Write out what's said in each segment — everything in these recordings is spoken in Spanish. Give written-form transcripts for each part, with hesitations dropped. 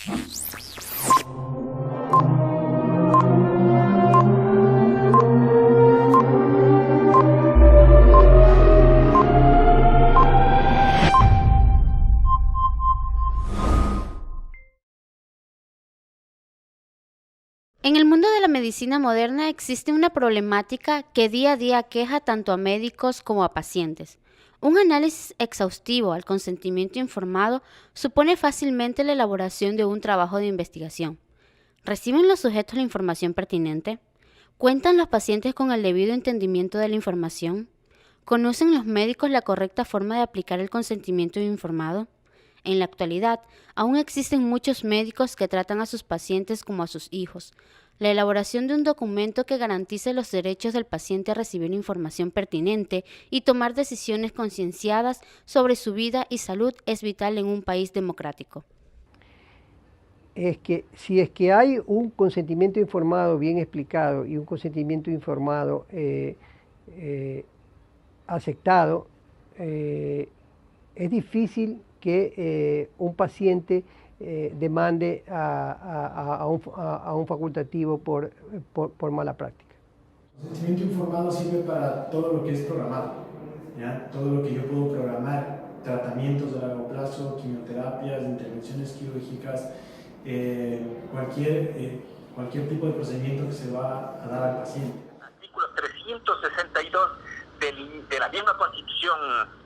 En el mundo de la medicina moderna existe una problemática que día a día aqueja tanto a médicos como a pacientes. Un análisis exhaustivo al consentimiento informado supone fácilmente la elaboración de un trabajo de investigación. ¿Reciben los sujetos la información pertinente? ¿Cuentan los pacientes con el debido entendimiento de la información? ¿Conocen los médicos la correcta forma de aplicar el consentimiento informado? En la actualidad, aún existen muchos médicos que tratan a sus pacientes como a sus hijos. La elaboración de un documento que garantice los derechos del paciente a recibir información pertinente y tomar decisiones concienciadas sobre su vida y salud es vital en un país democrático. Es que si es que hay un consentimiento informado bien explicado y un consentimiento informado aceptado, es difícil que un paciente demande a un facultativo por mala práctica. El consentimiento informado sirve para todo lo que es programado, ¿ya? Todo lo que yo puedo programar, tratamientos de largo plazo, quimioterapias, intervenciones quirúrgicas, cualquier tipo de procedimiento que se va a dar al paciente. Artículo 362 de la misma Constitución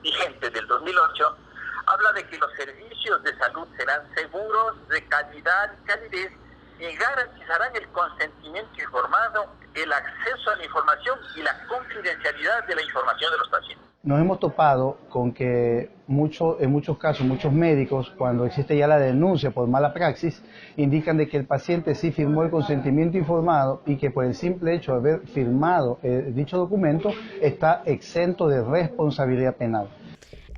vigente del 2008 habla de que los servicios de salud serán seguros, de calidad y calidez y garantizarán el consentimiento informado, el acceso a la información y la confidencialidad de la información de los pacientes. Nos hemos topado con que en muchos casos, muchos médicos, cuando existe ya la denuncia por mala praxis, indican de que el paciente sí firmó el consentimiento informado y que por el simple hecho de haber firmado dicho documento está exento de responsabilidad penal.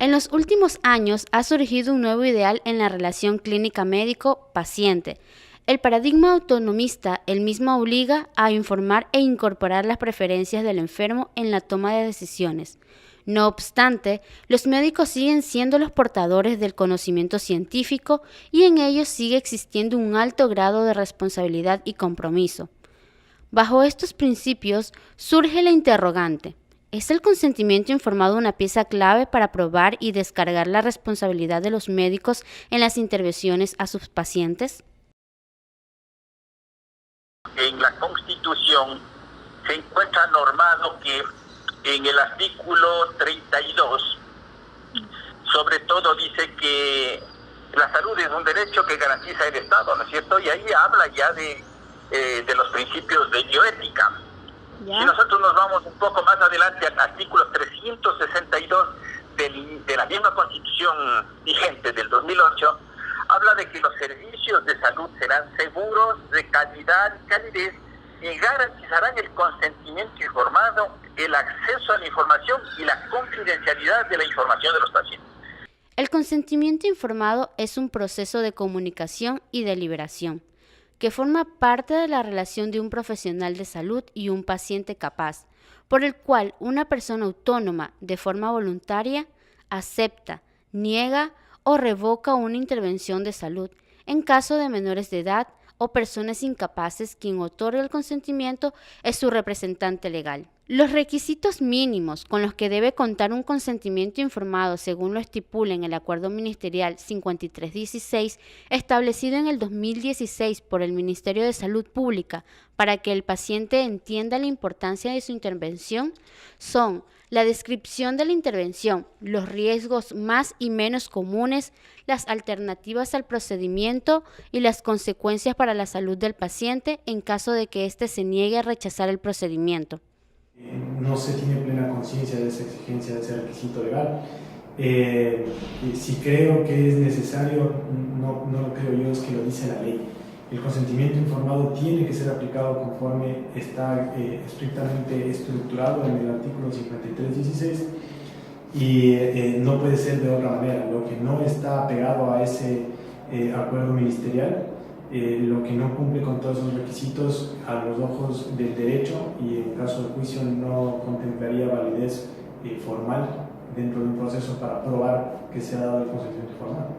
En los últimos años ha surgido un nuevo ideal en la relación clínica médico-paciente. El paradigma autonomista, el mismo obliga a informar e incorporar las preferencias del enfermo en la toma de decisiones. No obstante, los médicos siguen siendo los portadores del conocimiento científico y en ellos sigue existiendo un alto grado de responsabilidad y compromiso. Bajo estos principios surge la interrogante: ¿es el consentimiento informado una pieza clave para probar y descargar la responsabilidad de los médicos en las intervenciones a sus pacientes? En la Constitución se encuentra normado que en el artículo 32, sobre todo dice que la salud es un derecho que garantiza el Estado, ¿no es cierto? Y ahí habla ya de los principios de bioética. ¿Ya? Si nosotros nos vamos un poco más adelante al artículo 362 de la misma Constitución vigente del 2008, habla de que los servicios de salud serán seguros, de calidad y calidez y garantizarán el consentimiento informado, el acceso a la información y la confidencialidad de la información de los pacientes. El consentimiento informado es un proceso de comunicación y deliberación que forma parte de la relación de un profesional de salud y un paciente capaz, por el cual una persona autónoma, de forma voluntaria, acepta, niega o revoca una intervención de salud en caso de menores de edad o personas incapaces. Quien otorga el consentimiento es su representante legal. Los requisitos mínimos con los que debe contar un consentimiento informado, según lo estipula en el Acuerdo Ministerial 5316, establecido en el 2016 por el Ministerio de Salud Pública para que el paciente entienda la importancia de su intervención, son la descripción de la intervención, los riesgos más y menos comunes, las alternativas al procedimiento y las consecuencias para la salud del paciente en caso de que éste se niegue a rechazar el procedimiento. No se tiene plena conciencia de esa exigencia, de ese requisito legal. Si creo que es necesario, no lo creo yo, es que lo dice la ley. El consentimiento informado tiene que ser aplicado conforme está estrictamente estructurado en el artículo 5316 y no puede ser de otra manera. Lo que no está apegado a ese acuerdo ministerial, lo que no cumple con todos esos requisitos a los ojos del derecho y en caso de juicio no contemplaría validez formal dentro de un proceso para probar que se ha dado el consentimiento informado.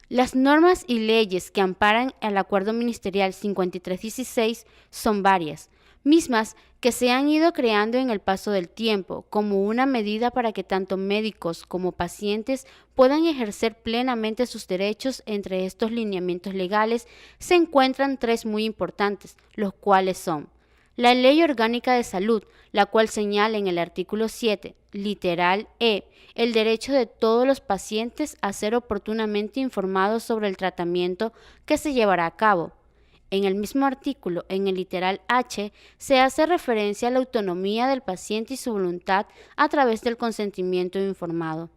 Las normas y leyes que amparan el Acuerdo Ministerial 5316 son varias, mismas que se han ido creando en el paso del tiempo como una medida para que tanto médicos como pacientes puedan ejercer plenamente sus derechos. Entre estos lineamientos legales se encuentran 3 muy importantes, los cuales son la Ley Orgánica de Salud, la cual señala en el artículo 7, literal E, el derecho de todos los pacientes a ser oportunamente informados sobre el tratamiento que se llevará a cabo. En el mismo artículo, en el literal H, se hace referencia a la autonomía del paciente y su voluntad a través del consentimiento informado.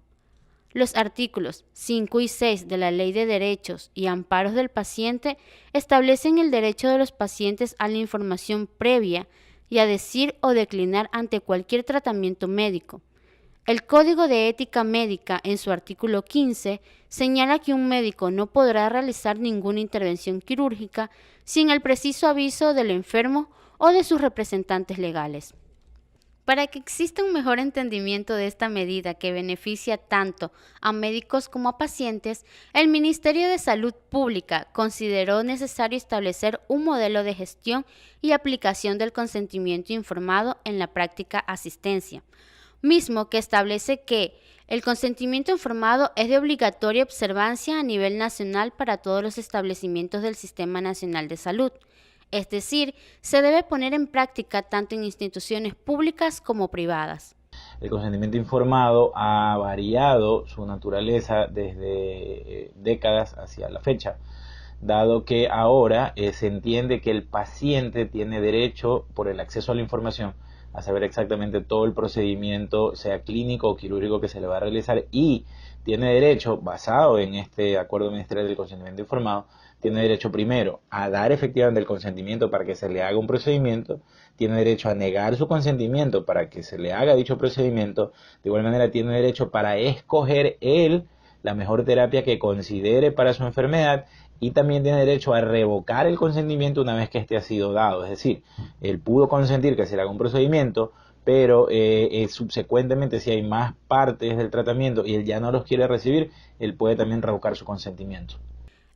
Los artículos 5 y 6 de la Ley de Derechos y Amparos del Paciente establecen el derecho de los pacientes a la información previa y a decir o declinar ante cualquier tratamiento médico. El Código de Ética Médica, en su artículo 15, señala que un médico no podrá realizar ninguna intervención quirúrgica sin el preciso aviso del enfermo o de sus representantes legales. Para que exista un mejor entendimiento de esta medida que beneficia tanto a médicos como a pacientes, el Ministerio de Salud Pública consideró necesario establecer un modelo de gestión y aplicación del consentimiento informado en la práctica asistencia, mismo que establece que el consentimiento informado es de obligatoria observancia a nivel nacional para todos los establecimientos del Sistema Nacional de Salud. Es decir, se debe poner en práctica tanto en instituciones públicas como privadas. El consentimiento informado ha variado su naturaleza desde décadas hacia la fecha, dado que ahora se entiende que el paciente tiene derecho, por el acceso a la información, a saber exactamente todo el procedimiento, sea clínico o quirúrgico, que se le va a realizar, y tiene derecho, basado en este acuerdo ministerial del consentimiento informado, tiene derecho primero a dar efectivamente el consentimiento para que se le haga un procedimiento, tiene derecho a negar su consentimiento para que se le haga dicho procedimiento, de igual manera tiene derecho para escoger él la mejor terapia que considere para su enfermedad, y también tiene derecho a revocar el consentimiento una vez que este ha sido dado. Es decir, él pudo consentir que se le haga un procedimiento, pero subsecuentemente, si hay más partes del tratamiento y él ya no los quiere recibir, él puede también revocar su consentimiento.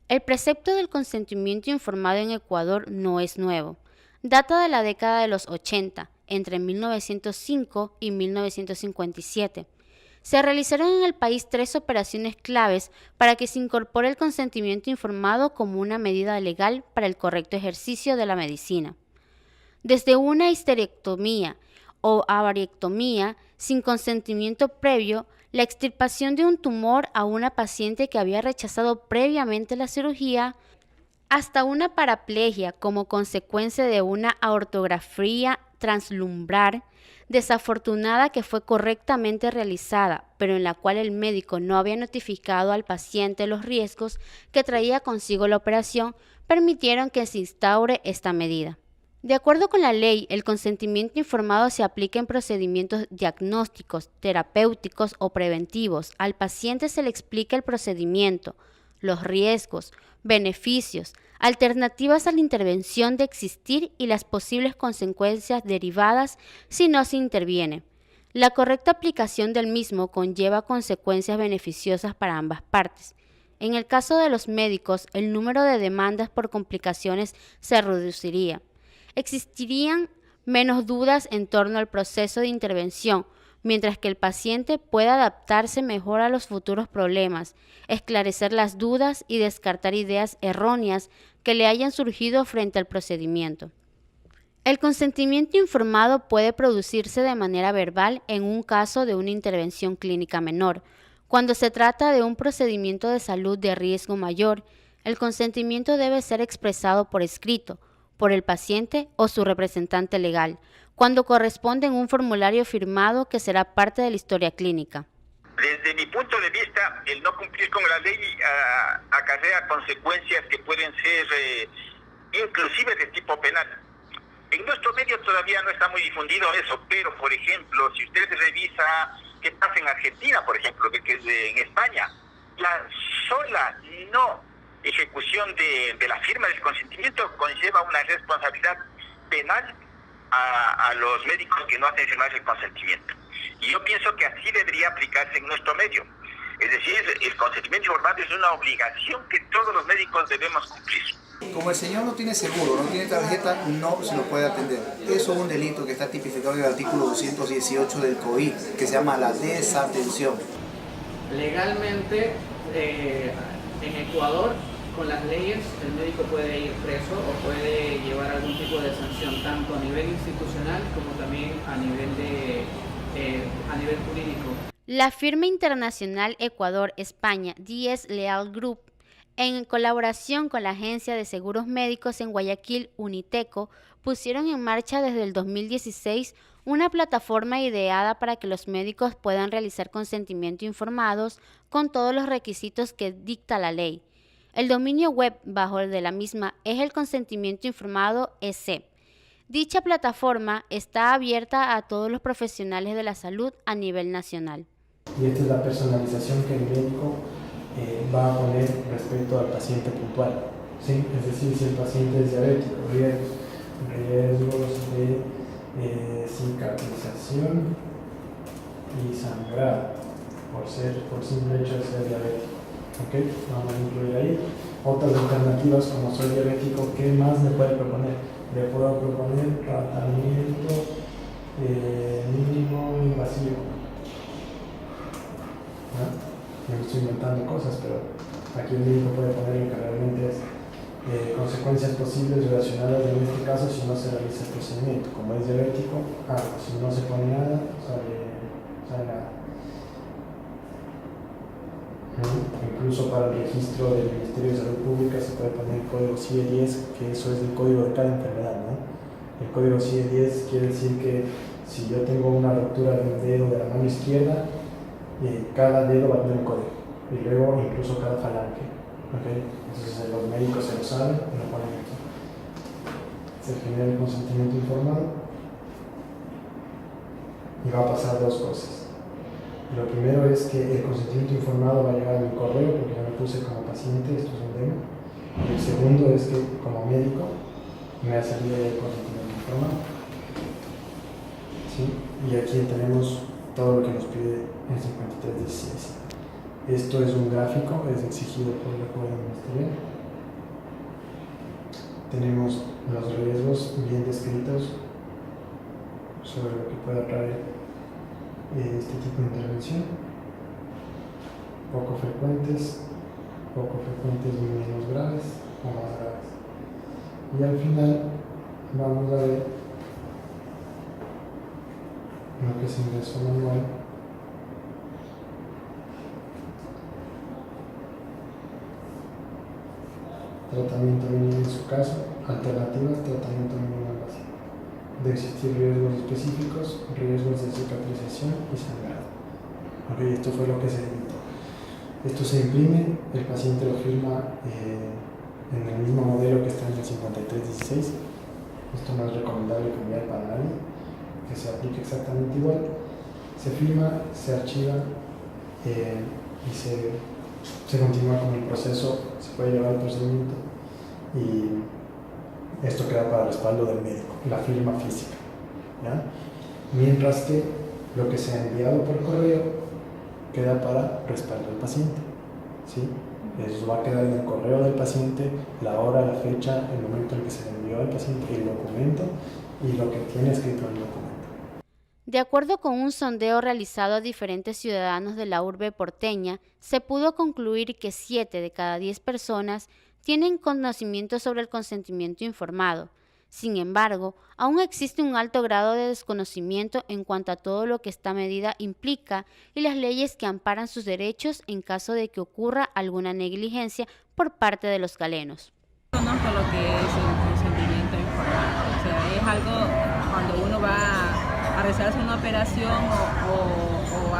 El precepto del consentimiento informado en Ecuador no es nuevo. Data de la década de los 80, entre 1905 y 1957. Se realizaron en el país 3 operaciones claves para que se incorpore el consentimiento informado como una medida legal para el correcto ejercicio de la medicina. Desde una histerectomía o avariectomía sin consentimiento previo, la extirpación de un tumor a una paciente que había rechazado previamente la cirugía, hasta una paraplegia como consecuencia de una aortografía translumbrar desafortunada que fue correctamente realizada, pero en la cual el médico no había notificado al paciente los riesgos que traía consigo la operación, permitieron que se instaure esta medida. De acuerdo con la ley, el consentimiento informado se aplica en procedimientos diagnósticos, terapéuticos o preventivos. Al paciente se le explica el procedimiento, los riesgos, beneficios, alternativas a la intervención de existir y las posibles consecuencias derivadas si no se interviene. La correcta aplicación del mismo conlleva consecuencias beneficiosas para ambas partes. En el caso de los médicos, el número de demandas por complicaciones se reduciría. Existirían menos dudas en torno al proceso de intervención, mientras que el paciente pueda adaptarse mejor a los futuros problemas, esclarecer las dudas y descartar ideas erróneas que le hayan surgido frente al procedimiento. El consentimiento informado puede producirse de manera verbal en un caso de una intervención clínica menor. Cuando se trata de un procedimiento de salud de riesgo mayor, el consentimiento debe ser expresado por escrito, por el paciente o su representante legal, cuando corresponde en un formulario firmado que será parte de la historia clínica. Desde mi punto de vista, el no cumplir con la ley acarrea consecuencias que pueden ser inclusive de tipo penal. En nuestro medio todavía no está muy difundido eso, pero por ejemplo, si usted revisa qué pasa en Argentina, por ejemplo, que es en España, la sola no ejecución de la firma del consentimiento conlleva una responsabilidad penal a los médicos que no hacen firmar el consentimiento. Y yo pienso que así debería aplicarse en nuestro medio. Es decir, el consentimiento informado es una obligación que todos los médicos debemos cumplir. Como el señor no tiene seguro, no tiene tarjeta, no se lo puede atender. Eso es un delito que está tipificado en el artículo 218 del COI, que se llama la desatención. Legalmente, en Ecuador, con las leyes, el médico puede ir preso o puede llevar algún tipo de sanción, tanto a nivel institucional como también a nivel jurídico. La firma internacional Ecuador-España Díez Leal Group, en colaboración con la Agencia de Seguros Médicos en Guayaquil, Uniteco, pusieron en marcha desde el 2016 una plataforma ideada para que los médicos puedan realizar consentimiento informados con todos los requisitos que dicta la ley. El dominio web bajo el de la misma es el consentimiento informado EC. Dicha plataforma está abierta a todos los profesionales de la salud a nivel nacional. Y esta es la personalización que el médico va a poner respecto al paciente puntual, ¿sí? Es decir, si el paciente es diabético, riesgos de cicatrización y sangrado por simple hecho de ser diabético. ¿Okay? Vamos a incluir ahí otras alternativas como soy diabético. ¿Qué más me puede proponer? Le puedo proponer tratamiento mínimo invasivo. ¿No? Yo me estoy inventando cosas, pero aquí el médico puede poner que realmente es consecuencias posibles relacionadas en este caso si no se realiza el procedimiento. Como es diabético, si no se pone nada, sale nada. Incluso para el registro del Ministerio de Salud Pública se puede poner el código CIE-10, que eso es el código de cada enfermedad, ¿no? El código CIE-10 quiere decir que si yo tengo una ruptura de un dedo de la mano izquierda, cada dedo va a tener un código, y luego incluso cada falange. ¿Okay? Entonces los médicos se lo saben y lo ponen aquí. Se genera el consentimiento informado y va a pasar dos cosas. Lo primero es que el consentimiento informado va a llegar a mi correo porque yo me puse como paciente, esto es un demo. Y el segundo es que como médico me ha salido el consentimiento informado. ¿Sí? Y aquí tenemos todo lo que nos pide el 5316. Esto es un gráfico, es exigido por el Código Ministerial. Tenemos los riesgos bien descritos sobre lo que pueda traer este tipo de intervención. Poco frecuentes menos graves o más graves. Y al final vamos a ver lo que es ingreso manual. Tratamiento mínimo en su caso, alternativas, tratamiento mínimo básico. De existir riesgos específicos, riesgos de cicatrización y sangrado. Okay, esto fue lo que se editó. Esto se imprime, el paciente lo firma en el mismo modelo que está en el 5316. Esto no es recomendable cambiar para nadie, que se aplique exactamente igual. Se firma, se archiva y se continúa con el proceso, se puede llevar el procedimiento y esto queda para respaldo del médico, la firma física, ¿ya? Mientras que lo que se ha enviado por correo queda para respaldo del paciente, ¿sí? Eso va a quedar en el correo del paciente, la hora, la fecha, el momento en que se le envió al paciente, el documento y lo que tiene escrito en el documento. De acuerdo con un sondeo realizado a diferentes ciudadanos de la urbe porteña, se pudo concluir que 7 de cada 10 personas tienen conocimiento sobre el consentimiento informado. Sin embargo, aún existe un alto grado de desconocimiento en cuanto a todo lo que esta medida implica y las leyes que amparan sus derechos en caso de que ocurra alguna negligencia por parte de los galenos. Conozco lo que es el consentimiento informado, o sea, es algo cuando uno va a realizarse una operación o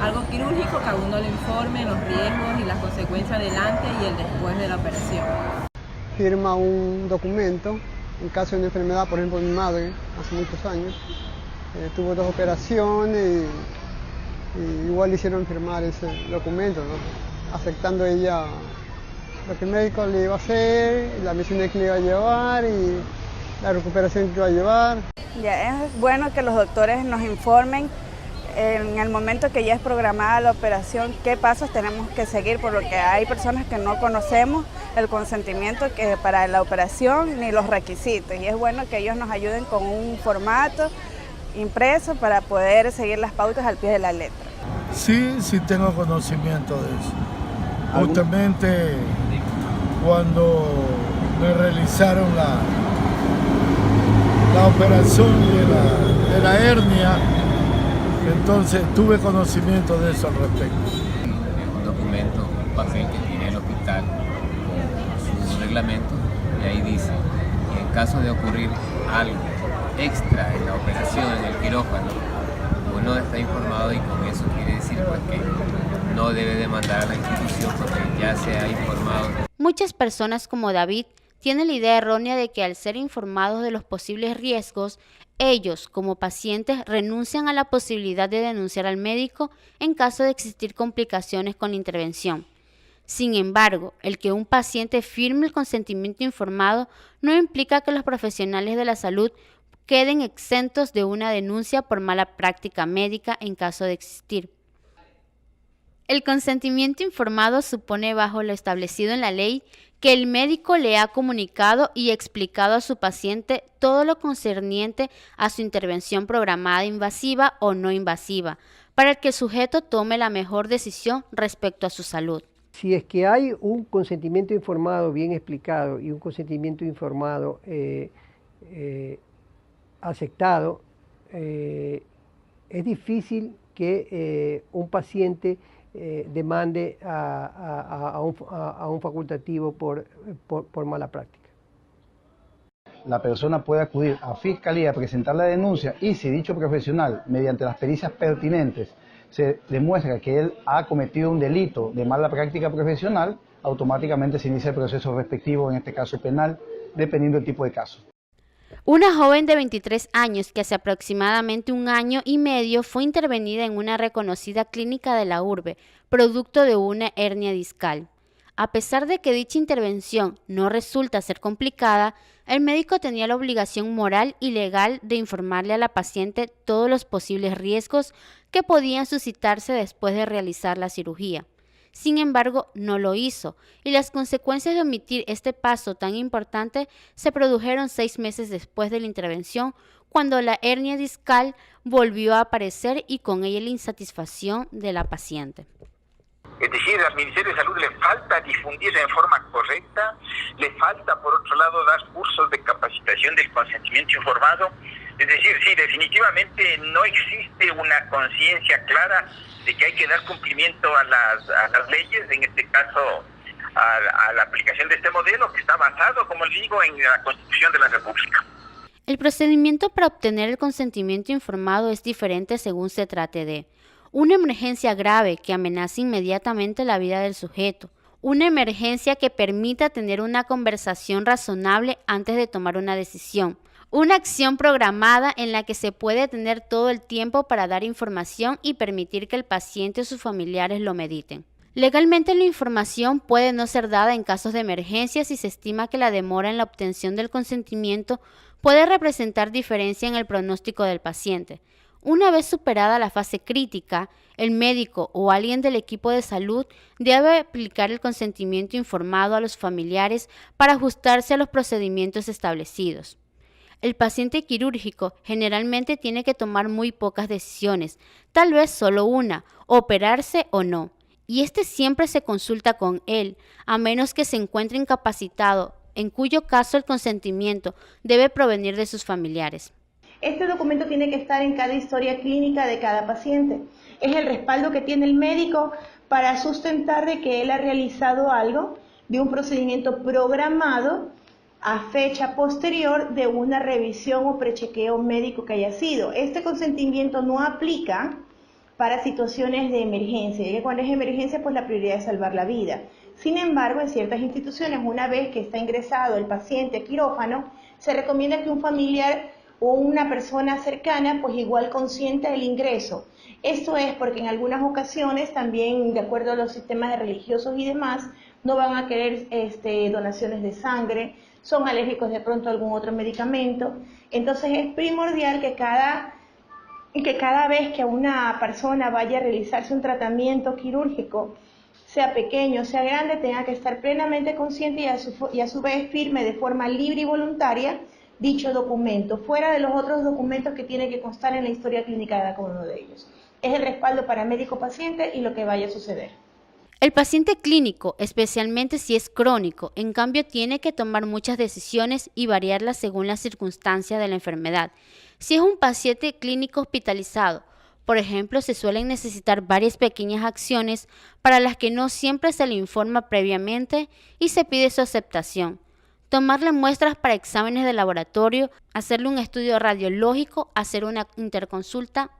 algo quirúrgico, que a uno le informe los riesgos y las consecuencias del antes y el después de la operación. Firma un documento en caso de una enfermedad, por ejemplo mi madre hace muchos años tuvo 2 operaciones y igual le hicieron firmar ese documento, ¿no? Aceptando ella lo que el médico le iba a hacer, la medicina que le iba a llevar y la recuperación que iba a llevar. Ya, es bueno que los doctores nos informen en el momento que ya es programada la operación, qué pasos tenemos que seguir, por lo que hay personas que no conocemos el consentimiento que para la operación ni los requisitos, y es bueno que ellos nos ayuden con un formato impreso para poder seguir las pautas al pie de la letra. Sí, sí tengo conocimiento de eso. Justamente cuando me realizaron la operación de la hernia, entonces tuve conocimiento de eso al respecto. Un documento, un papel que tiene el hospital con su reglamento, y ahí dice, y en caso de ocurrir algo extra en la operación, en el quirófano, uno está informado, y con eso quiere decir pues que no debe demandar a la institución porque ya se ha informado. Muchas personas como David tienen la idea errónea de que al ser informados de los posibles riesgos, ellos, como pacientes, renuncian a la posibilidad de denunciar al médico en caso de existir complicaciones con la intervención. Sin embargo, el que un paciente firme el consentimiento informado no implica que los profesionales de la salud queden exentos de una denuncia por mala práctica médica en caso de existir. El consentimiento informado supone, bajo lo establecido en la ley, que el médico le ha comunicado y explicado a su paciente todo lo concerniente a su intervención programada invasiva o no invasiva, para que el sujeto tome la mejor decisión respecto a su salud. Si es que hay un consentimiento informado bien explicado y un consentimiento informado aceptado, es difícil que un paciente demande a un facultativo por mala práctica. La persona puede acudir a Fiscalía a presentar la denuncia, y si dicho profesional, mediante las pericias pertinentes, se demuestra que él ha cometido un delito de mala práctica profesional, automáticamente se inicia el proceso respectivo, en este caso penal, dependiendo del tipo de caso. Una joven de 23 años que hace aproximadamente 1 año y medio fue intervenida en una reconocida clínica de la urbe, producto de una hernia discal. A pesar de que dicha intervención no resulta ser complicada, el médico tenía la obligación moral y legal de informarle a la paciente todos los posibles riesgos que podían suscitarse después de realizar la cirugía. Sin embargo, no lo hizo, y las consecuencias de omitir este paso tan importante se produjeron 6 meses después de la intervención, cuando la hernia discal volvió a aparecer y con ella la insatisfacción de la paciente. Es decir, al Ministerio de Salud le falta difundir en forma correcta, le falta, por otro lado, dar cursos de capacitación del consentimiento informado. Es decir, sí, definitivamente no existe una conciencia clara de que hay que dar cumplimiento a las leyes, en este caso a la aplicación de este modelo que está basado, como les digo, en la Constitución de la República. El procedimiento para obtener el consentimiento informado es diferente según se trate de una emergencia grave que amenaza inmediatamente la vida del sujeto, una emergencia que permita tener una conversación razonable antes de tomar una decisión, una acción programada en la que se puede tener todo el tiempo para dar información y permitir que el paciente o sus familiares lo mediten. Legalmente la información puede no ser dada en casos de emergencia si se estima que la demora en la obtención del consentimiento puede representar diferencia en el pronóstico del paciente. Una vez superada la fase crítica, el médico o alguien del equipo de salud debe aplicar el consentimiento informado a los familiares para ajustarse a los procedimientos establecidos. El paciente quirúrgico generalmente tiene que tomar muy pocas decisiones, tal vez solo una, operarse o no, y siempre se consulta con él, a menos que se encuentre incapacitado, en cuyo caso el consentimiento debe provenir de sus familiares. Este documento tiene que estar en cada historia clínica de cada paciente. Es el respaldo que tiene el médico para sustentar de que él ha realizado algo de un procedimiento programado a fecha posterior de una revisión o prechequeo médico que haya sido. Este consentimiento no aplica para situaciones de emergencia, ya que cuando es emergencia, pues la prioridad es salvar la vida. Sin embargo, en ciertas instituciones, una vez que está ingresado el paciente a quirófano, se recomienda que un familiar o una persona cercana, pues igual consienta el ingreso. Esto es porque en algunas ocasiones, también de acuerdo a los sistemas de religiosos y demás, no van a querer donaciones de sangre, son alérgicos de pronto a algún otro medicamento. Entonces es primordial que cada que cada vez que una persona vaya a realizarse un tratamiento quirúrgico, sea pequeño, sea grande, tenga que estar plenamente consciente y a su vez firme de forma libre y voluntaria dicho documento, fuera de los otros documentos que tiene que constar en la historia clínica de cada uno de ellos. Es el respaldo para médico-paciente y lo que vaya a suceder. El paciente clínico, especialmente si es crónico, en cambio tiene que tomar muchas decisiones y variarlas según las circunstancias de la enfermedad. Si es un paciente clínico hospitalizado, por ejemplo, se suelen necesitar varias pequeñas acciones para las que no siempre se le informa previamente y se pide su aceptación. Tomarle muestras para exámenes de laboratorio, hacerle un estudio radiológico, hacer una interconsulta.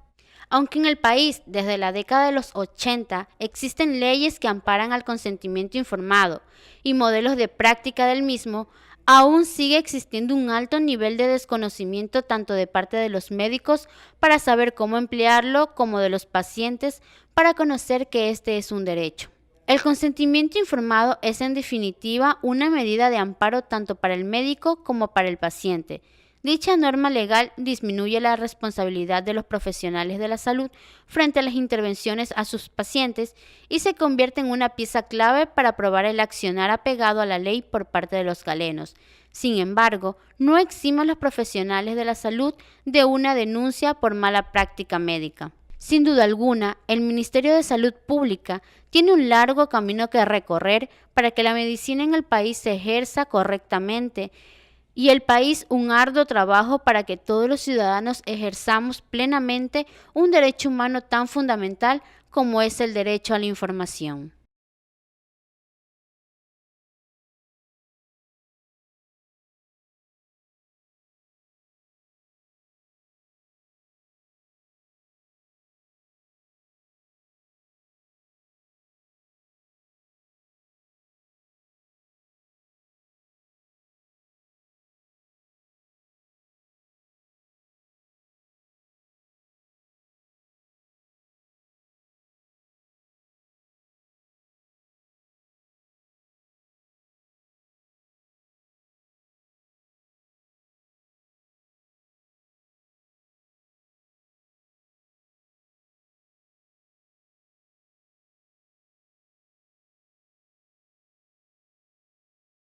Aunque en el país, desde la década de los 80, existen leyes que amparan al consentimiento informado y modelos de práctica del mismo, aún sigue existiendo un alto nivel de desconocimiento tanto de parte de los médicos para saber cómo emplearlo como de los pacientes para conocer que este es un derecho. El consentimiento informado es en definitiva una medida de amparo tanto para el médico como para el paciente. Dicha norma legal disminuye la responsabilidad de los profesionales de la salud frente a las intervenciones a sus pacientes y se convierte en una pieza clave para probar el accionar apegado a la ley por parte de los galenos. Sin embargo, no exime a los profesionales de la salud de una denuncia por mala práctica médica. Sin duda alguna, el Ministerio de Salud Pública tiene un largo camino que recorrer para que la medicina en el país se ejerza correctamente y el país un arduo trabajo para que todos los ciudadanos ejerzamos plenamente un derecho humano tan fundamental como es el derecho a la información.